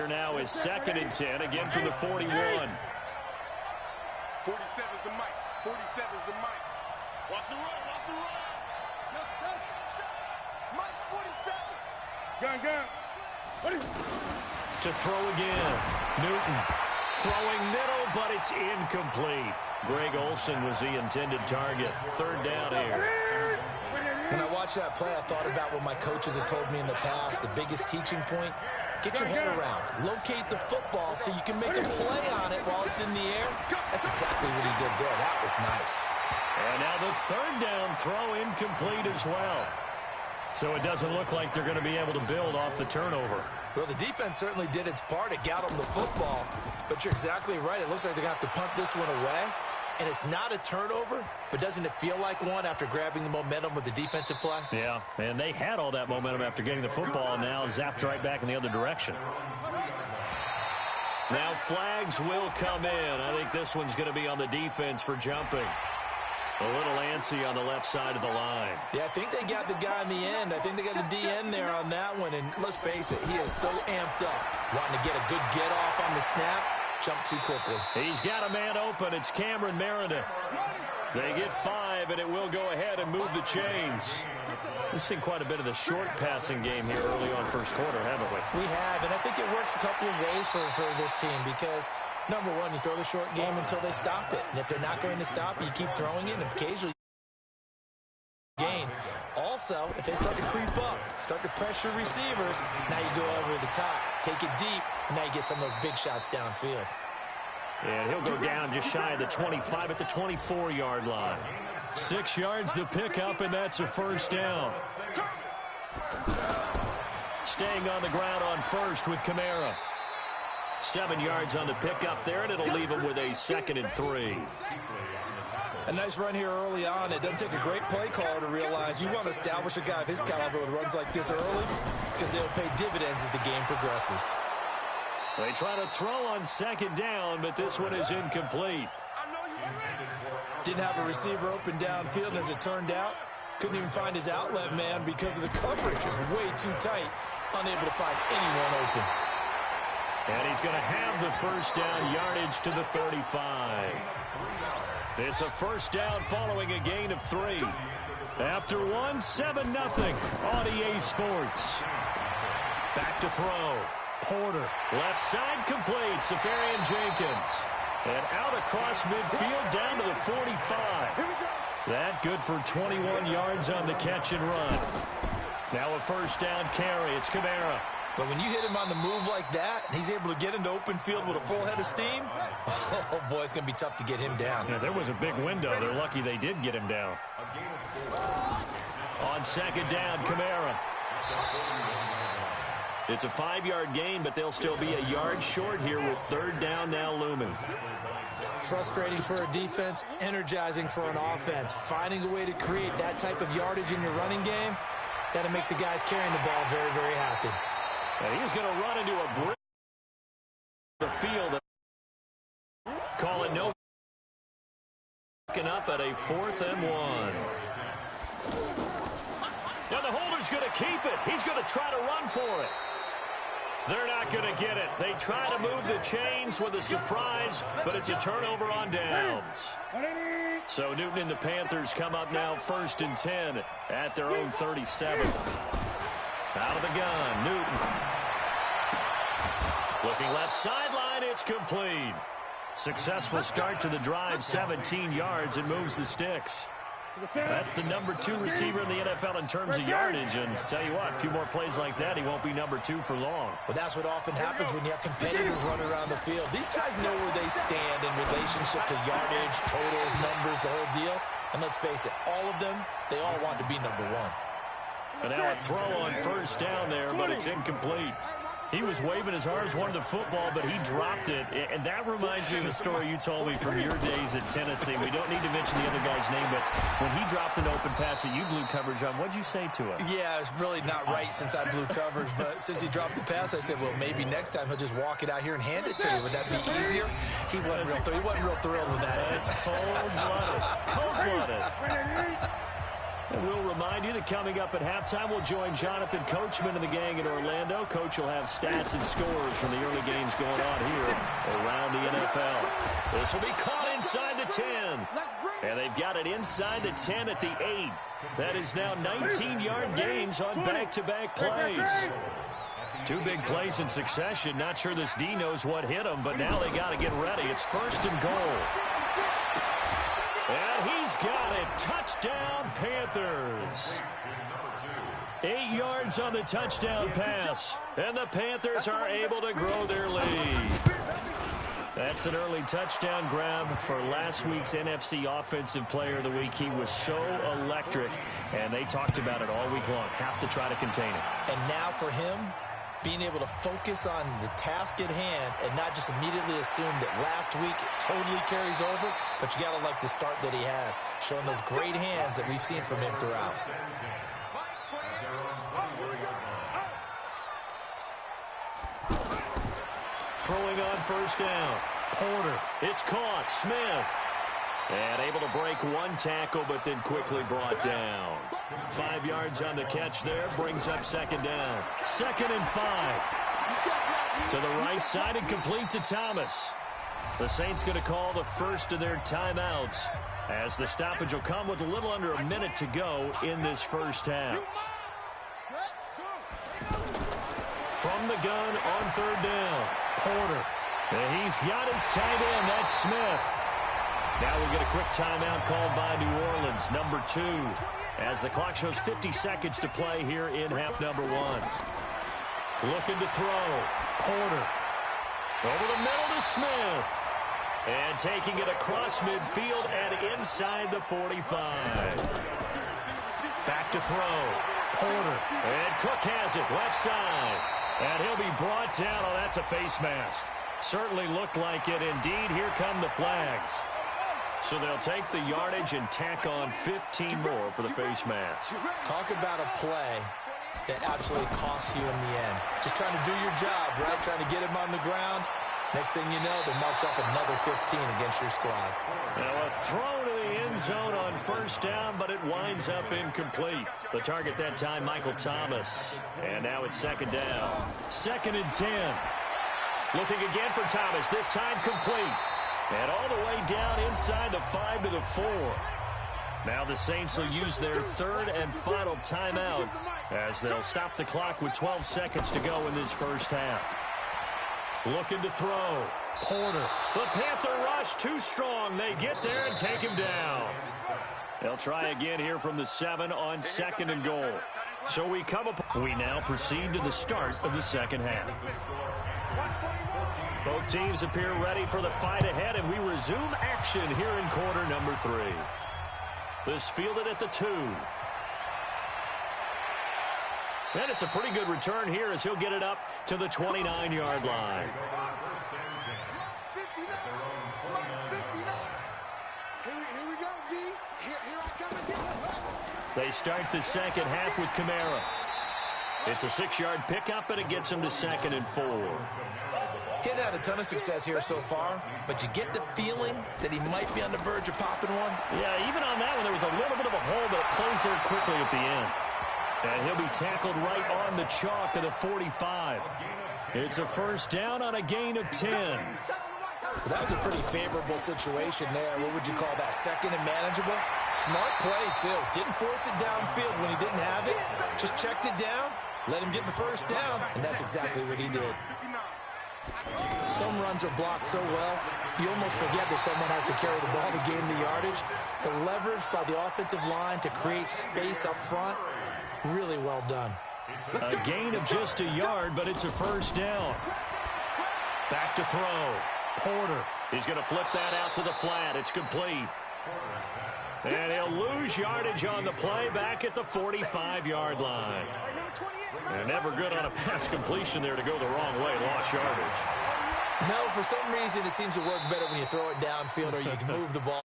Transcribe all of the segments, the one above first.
Here now is 2nd and 10, again from the 41. 47's the mic. 47's the mic. Watch the run. Watch the run. Mike 47. Gun. To throw again. Newton throwing middle, but it's incomplete. Greg Olsen was the intended target. 3rd down here. When I watched that play, I thought about what my coaches had told me in the past. The biggest teaching point, get your head around. Locate the football so you can make a play on it while it's in the air. That's exactly what he did there. That was nice. And now the 3rd down throw incomplete as well. So it doesn't look like they're going to be able to build off the turnover. Well, the defense certainly did its part. It got them the football. But you're exactly right. It looks like they're going to have to punt this one away. And it's not a turnover, but doesn't it feel like one after grabbing the momentum with the defensive play? Yeah, and they had all that momentum after getting the football, and now zapped right back in the other direction. Now flags will come in. I think this one's going to be on the defense for jumping. A little antsy on the left side of the line. Yeah, I think they got the guy in the end. I think they got the DN there on that one. And let's face it, he is so amped up, wanting to get a good get off on the snap. Jump too quickly. He's got a man open. It's Cameron Meredith. They get 5, and it will go ahead and move the chains. We've seen quite a bit of the short passing game here early on first quarter, haven't we? We have, and I think it works a couple of ways for this team because, number one, you throw the short game until they stop it. And if they're not going to stop it, you keep throwing it, and occasionally gain. Also, if they start to creep up, start to pressure receivers, now you go over the top, take it deep, and now you get some of those big shots downfield. And he'll go down just shy of the 25 at the 24-yard line. 6 yards the pickup, and that's a 1st down. Staying on the ground on 1st with Kamara. 7 yards on the pickup there, and it'll leave him with a 2nd and 3. A nice run here early on. It doesn't take a great play caller to realize you want to establish a guy of his caliber with runs like this early because they'll pay dividends as the game progresses. They try to throw on 2nd down, but this one is incomplete. Didn't have a receiver open downfield, and as it turned out, couldn't even find his outlet man because of the coverage. It was way too tight, unable to find anyone open. And he's going to have the 1st down yardage to the 35. It's a 1st down following a gain of 3. After 1, 7-0 on EA Sports. Back to throw. Porter, left side complete. Safarian Jenkins. And out across midfield down to the 45. That good for 21 yards on the catch and run. Now a 1st down carry. It's Kamara. But when you hit him on the move like that, and he's able to get into open field with a full head of steam, oh, boy, it's going to be tough to get him down. Yeah, there was a big window. They're lucky they did get him down. On 2nd down, Kamara. It's a 5-yard gain, but they'll still be a yard short here with 3rd down now looming. Frustrating for a defense, energizing for an offense. Finding a way to create that type of yardage in your running game, that'll make the guys carrying the ball very, very happy. And he's going to run into a brick the field. Call it no. Up at a 4th and 1. Now the holder's going to keep it. He's going to try to run for it. They're not going to get it. They try to move the chains with a surprise, but it's a turnover on downs. So Newton and the Panthers come up now 1st and 10 at their own 37. Out of the gun, Newton. Looking left sideline, it's complete. Successful start to the drive, 17 yards, and moves the sticks. That's the number 2 receiver in the NFL in terms of yardage, and tell you what, a few more plays like that, he won't be number 2 for long. Well, that's what often happens when you have competitors running around the field. These guys know where they stand in relationship to yardage, totals, numbers, the whole deal. And let's face it, all of them, they all want to be number 1. And now a throw on 1st down there, but it's incomplete. He was waving his arms, wanted the football, but he dropped it. And that reminds me of the story you told me from your days at Tennessee. We don't need to mention the other guy's name, but when he dropped an open pass that you blew coverage on, what'd you say to him? Yeah, it's really not right since I blew coverage, but since he dropped the pass, I said, well, maybe next time he'll just walk it out here and hand it to you. Would that be easier? He wasn't real thrilled with that. That's cold-blooded. Cold-blooded. And we'll remind you that coming up at halftime, we'll join Jonathan Coachman and the gang in Orlando. Coach will have stats and scores from the early games going on here around the NFL. This will be caught inside the 10. And they've got it inside the 10 at the 8. That is now 19-yard gains on back-to-back plays. Two big plays in succession. Not sure this D knows what hit him, but now they got to get ready. It's 1st and goal. And he's got it. Touchdown, Panthers. 8 yards on the touchdown pass. And the Panthers are able to grow their lead. That's an early touchdown grab for last week's NFC Offensive Player of the Week. He was so electric, and they talked about it all week long. Have to try to contain it. And now for him, being able to focus on the task at hand and not just immediately assume that last week it totally carries over, but you got to like the start that he has, showing those great hands that we've seen from him throughout. Throwing on 1st down. Porter. It's caught. Smith. And able to break one tackle, but then quickly brought down. 5 yards on the catch there. Brings up 2nd down. 2nd and 5. To the right side and complete to Thomas. The Saints going to call the first of their timeouts as the stoppage will come with a little under a minute to go in this first half. From the gun on 3rd down. Porter. And he's got his tight end. That's Smith. Now we get a quick timeout called by New Orleans, number 2, as the clock shows 50 seconds to play here in half number 1. Looking to throw. Porter. Over the middle to Smith. And taking it across midfield and inside the 45. Back to throw. Porter. And Cook has it left side. And he'll be brought down. Oh, that's a face mask. Certainly looked like it. Indeed, here come the flags. So they'll take the yardage and tack on 15 more for the face mask. Talk about a play that absolutely costs you in the end. Just trying to do your job, right? Trying to get him on the ground. Next thing you know, they march up another 15 against your squad. Now a throw to the end zone on 1st down, but it winds up incomplete. The target that time, Michael Thomas. And now it's 2nd down. 2nd and 10. Looking again for Thomas, this time complete. And all the way down inside the 5 to the 4. Now the Saints will use their 3rd and final timeout as they'll stop the clock with 12 seconds to go in this first half. Looking to throw. Porter. The Panther rush too strong. They get there and take him down. They'll try again here from the 7 on 2nd and goal. So we now proceed to the start of the second half. Both teams appear ready for the fight ahead, and we resume action here in quarter number 3. This fielded at the 2. And it's a pretty good return here as he'll get it up to the 29-yard line. Here we go, D. Here I come again. They start the second half with Kamara. It's a 6-yard pickup, and it gets him to 2nd and 4. He's had a ton of success here so far, but you get the feeling that he might be on the verge of popping one. Yeah, even on that one, there was a little bit of a hole, but it closed there quickly at the end. And he'll be tackled right on the chalk of the 45. It's a 1st down on a gain of 10. Well, that was a pretty favorable situation there. What would you call that? 2nd and manageable? Smart play, too. Didn't force it downfield when he didn't have it. Just checked it down, let him get the 1st down, and that's exactly what he did. Some runs are blocked so well, you almost forget that someone has to carry the ball to gain the yardage. The leverage by the offensive line to create space up front, really well done. A gain of just a yard, but it's a 1st down. Back to throw. Porter. He's going to flip that out to the flat. It's complete. And he'll lose yardage on the play back at the 45-yard line. They're never good on a pass completion there to go the wrong way. Lost yardage. No, for some reason it seems to work better when you throw it downfield or you can move the ball.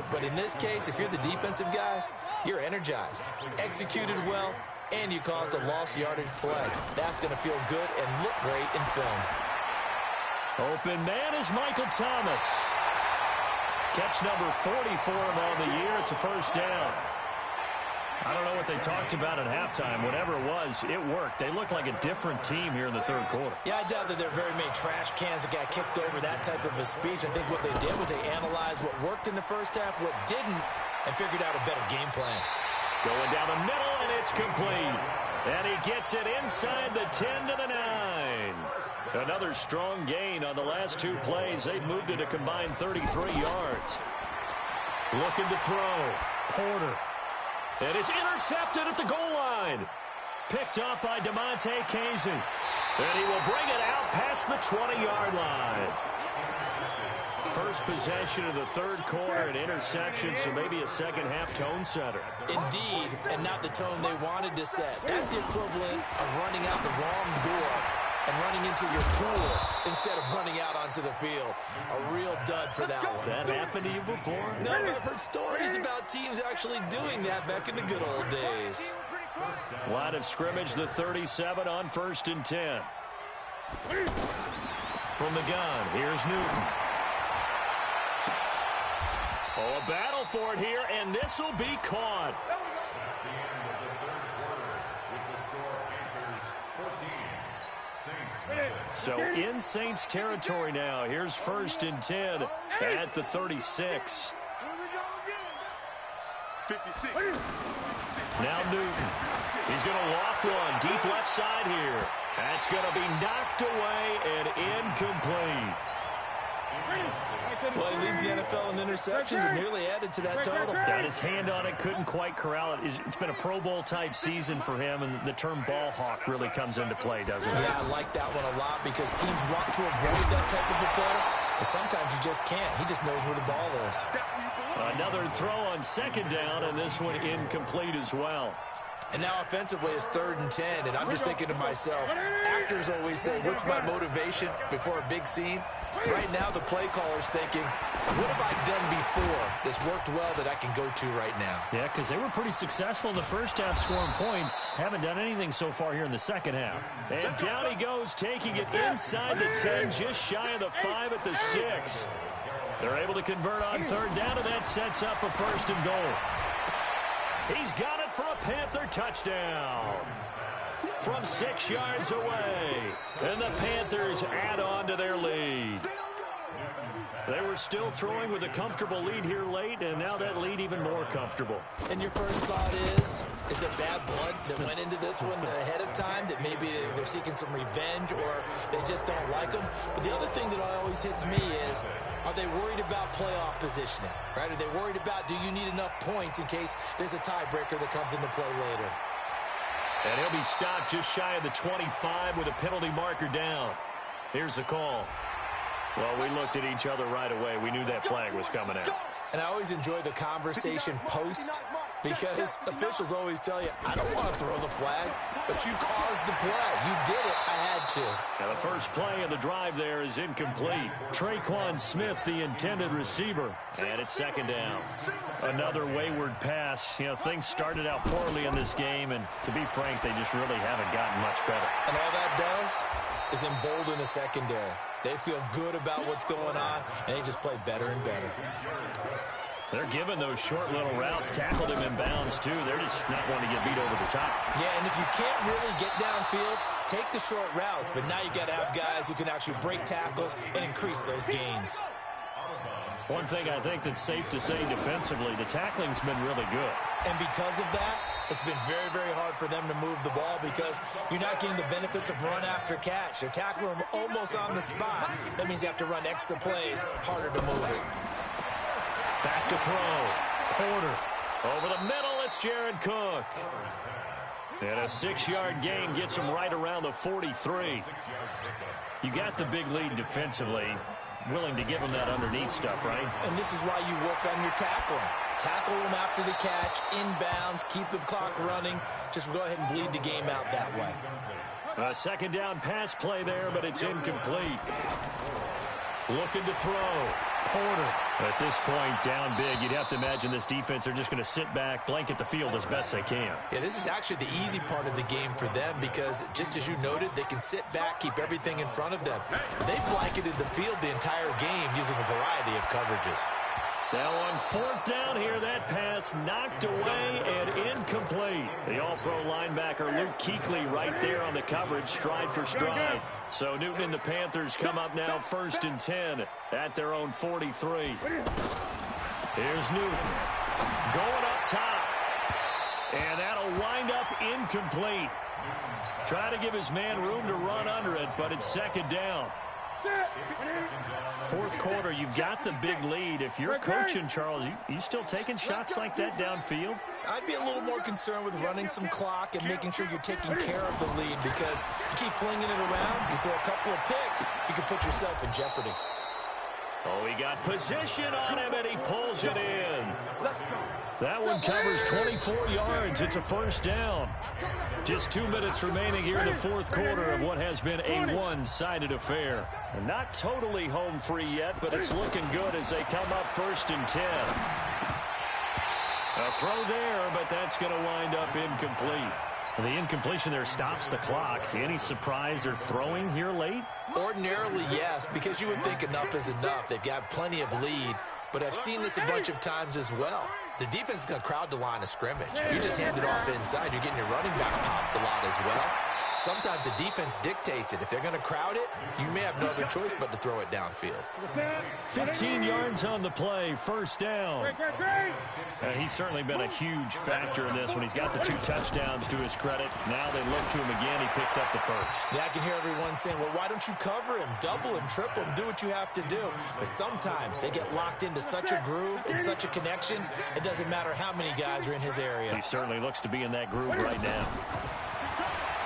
But in this case, if you're the defensive guys, you're energized, executed well, and you caused a lost yardage play. That's going to feel good and look great in film. Open man is Michael Thomas. Catch number 40 for him on the year. It's a first down. I don't know what they talked about at halftime. Whatever it was, it worked. They look like a different team here in the third quarter. Yeah, I doubt that there are very many trash cans that got kicked over that type of a speech. I think what they did was they analyzed what worked in the first half, what didn't, and figured out a better game plan. Going down the middle, and it's complete. And he gets it inside the 10 to the 9. Another strong gain on the last two plays. They've moved it a combined 33 yards. Looking to throw. Porter. And it's intercepted at the goal line. Picked up by DeMonte Casey. And he will bring it out past the 20-yard line. First possession of the third quarter, an interception, so maybe a second-half tone setter. Indeed, and not the tone they wanted to set. That's the equivalent of running out the wrong door and running into your pool instead of running out onto the field. A real dud for that one. Has that happened to you before? No, but I've heard stories about teams actually doing that back in the good old days. Line of scrimmage, the 37 on 1st and 10. From the gun, here's Newton. Oh, a battle for it here, and this will be caught. So in Saints territory now. Here's 1st and 10 at the 36. 56. Now Newton. He's going to loft one deep left side here. That's going to be knocked away and incomplete. Well, he leads the NFL in interceptions and nearly added to that total. Got his hand on it, couldn't quite corral it. It's been a Pro Bowl-type season for him, and the term ball hawk really comes into play, doesn't it? Yeah, I like that one a lot because teams want to avoid that type of a player, but sometimes you just can't. He just knows where the ball is. Another throw on 2nd down, and this one incomplete as well. And now offensively it's 3rd and 10, and I'm just thinking to myself, actors always say, what's my motivation before a big scene? Right now the play caller's thinking, what have I done before that's worked well that I can go to right now? Yeah, because they were pretty successful in the first half scoring points. Haven't done anything so far here in the second half. And down he goes, taking it inside the 10, just shy of the 5 at the 6. They're able to convert on 3rd down, and that sets up a 1st and goal. He's got it for a Panther touchdown from 6 yards away. And the Panthers add on to their lead. They were still throwing with a comfortable lead here late, and now that lead even more comfortable. And your first thought is it bad blood that went into this one ahead of time, that maybe they're seeking some revenge or they just don't like them? But the other thing that always hits me is, are they worried about playoff positioning, right? Are they worried about, do you need enough points in case there's a tiebreaker that comes into play later? And he'll be stopped just shy of the 25 with a penalty marker down. Here's the call. Well, we looked at each other right away. We knew that flag was coming out. And I always enjoy the conversation post, because officials always tell you, I don't want to throw the flag, but you caused the play. You did it. I had to. Now the first play of the drive there is incomplete. Traquan Smith, the intended receiver, and it's 2nd down. Another wayward pass. You know, things started out poorly in this game, and to be frank, they just really haven't gotten much better. And all that does is embolden a secondary. They feel good about what's going on, and they just play better and better. They're giving those short little routes, tackled him in bounds, too. They're just not wanting to get beat over the top. Yeah, and if you can't really get downfield, take the short routes. But now you've got to have guys who can actually break tackles and increase those gains. One thing I think that's safe to say defensively, the tackling's been really good. And because of that, it's been very, very hard for them to move the ball because you're not getting the benefits of run after catch. They're tackling them almost on the spot. That means you have to run extra plays, harder to move it. Back to throw. Porter. Over the middle, it's Jared Cook. And a 6-yard gain gets him right around the 43. You got the big lead defensively. Willing to give him that underneath stuff, right? And this is why you work on your tackling. Tackle them after the catch, inbounds, keep the clock running. Just go ahead and bleed the game out that way. A 2nd down pass play there, but it's incomplete. Looking to throw. Porter. At this point, down big, you'd have to imagine this defense are just going to sit back, blanket the field as best they can. Yeah, this is actually the easy part of the game for them because, just as you noted, they can sit back, keep everything in front of them. They blanketed the field the entire game using a variety of coverages. Now on fourth down here, that pass knocked away and incomplete. The all-pro linebacker Luke Kuechly right there on the coverage, stride for stride. So Newton and the Panthers come up now 1st and 10 at their own 43. Here's Newton going up top. And that'll wind up incomplete. Try to give his man room to run under it, but it's 2nd down. Fourth quarter, you've got the big lead. If you're coaching, Charles, you still taking shots like that downfield? I'd be a little more concerned with running some clock and making sure you're taking care of the lead, because you keep flinging it around, you throw a couple of picks, you can put yourself in jeopardy. Oh, he got position on him, and he pulls it in. That one covers 24 yards. It's a 1st down. Just 2 minutes remaining here in the fourth quarter of what has been a one-sided affair. And not totally home free yet, but it's looking good as they come up 1st and 10. A throw there, but that's going to wind up incomplete. The incompletion there stops the clock. Any surprise they're throwing here late? Ordinarily, yes, because you would think enough is enough. They've got plenty of lead, but I've seen this a bunch of times as well. The defense is going to crowd the line of scrimmage. If you just hand it off inside, you're getting your running back popped a lot as well. Sometimes the defense dictates it. If they're going to crowd it, you may have no other choice but to throw it downfield. 15 yards on the play, 1st down. He's certainly been a huge factor in this when he's got the 2 touchdowns to his credit. Now they look to him again. He picks up the 1st. Yeah, I can hear everyone saying, well, why don't you cover him, double him, triple him, do what you have to do. But sometimes they get locked into such a groove and such a connection, it doesn't matter how many guys are in his area. He certainly looks to be in that groove right now.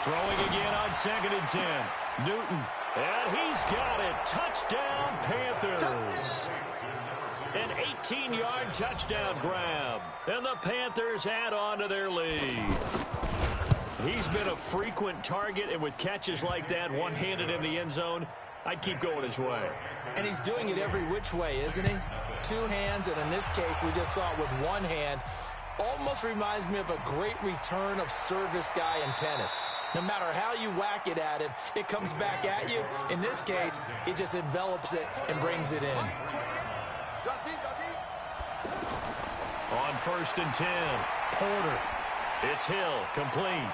Throwing again on 2nd and 10. Newton. And he's got it. Touchdown, Panthers. An 18-yard touchdown grab. And the Panthers add on to their lead. He's been a frequent target, and with catches like that, one-handed in the end zone, I'd keep going his way. And he's doing it every which way, isn't he? 2 hands, and in this case, we just saw it with 1 hand. Almost reminds me of a great return of service guy in tennis. No matter how you whack it at him, it comes back at you. In this case, it just envelops it and brings it in. On 1st and 10, Porter. It's Hill, complete.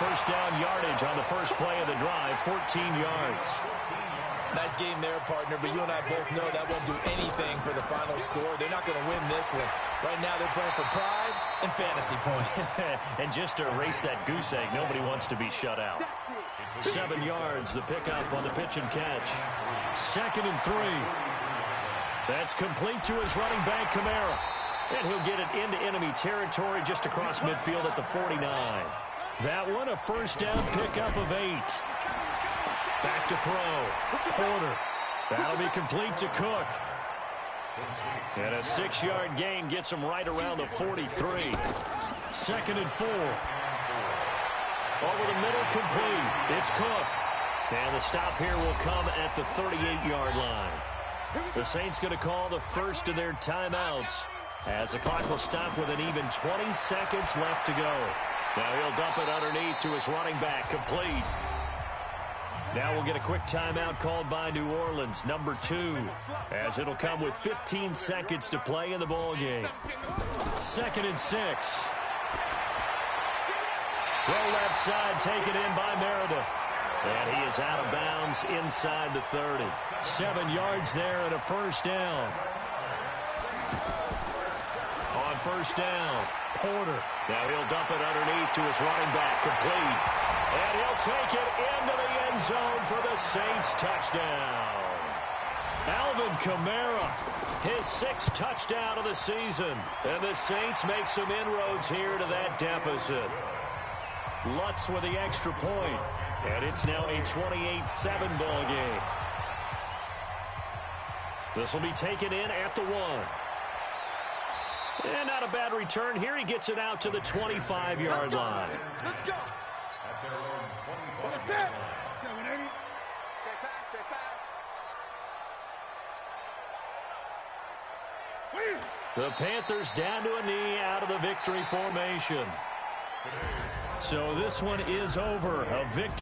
1st down yardage on the first play of the drive, 14 yards. Nice game there, partner, but you and I both know that won't do anything for the final score. They're not going to win this one. Right now they're playing for pride and fantasy points. And just to erase that goose egg, nobody wants to be shut out. 7 yards, the pickup on the pitch and catch. 2nd and 3. That's complete to his running back, Kamara. And he'll get it into enemy territory just across midfield at the 49. That one, a 1st down pickup of 8. Back to throw. Porter. That'll be complete to Cook. And a 6-yard gain gets him right around the 43. 2nd and 4. Over the middle, complete. It's Cook. And the stop here will come at the 38-yard line. The Saints going to call the first of their timeouts as the clock will stop with an even 20 seconds left to go. Now he'll dump it underneath to his running back, complete. Now we'll get a quick timeout called by New Orleans, number 2, as it'll come with 15 seconds to play in the ballgame. 2nd and 6. Throw left side, taken in by Meredith. And he is out of bounds inside the 30. 7 yards there and a 1st down. On 1st down, Porter. Now he'll dump it underneath to his running back, complete. And he'll take it into the end zone for the Saints touchdown. Alvin Kamara, his 6th touchdown of the season. And the Saints make some inroads here to that deficit. Lutz with the extra point. And it's now a 28-7 ball game. This will be taken in at the 1. And not a bad return here. He gets it out to the 25-yard line. Let's go. The Panthers down to a knee out of the victory formation. So this one is over. A victory.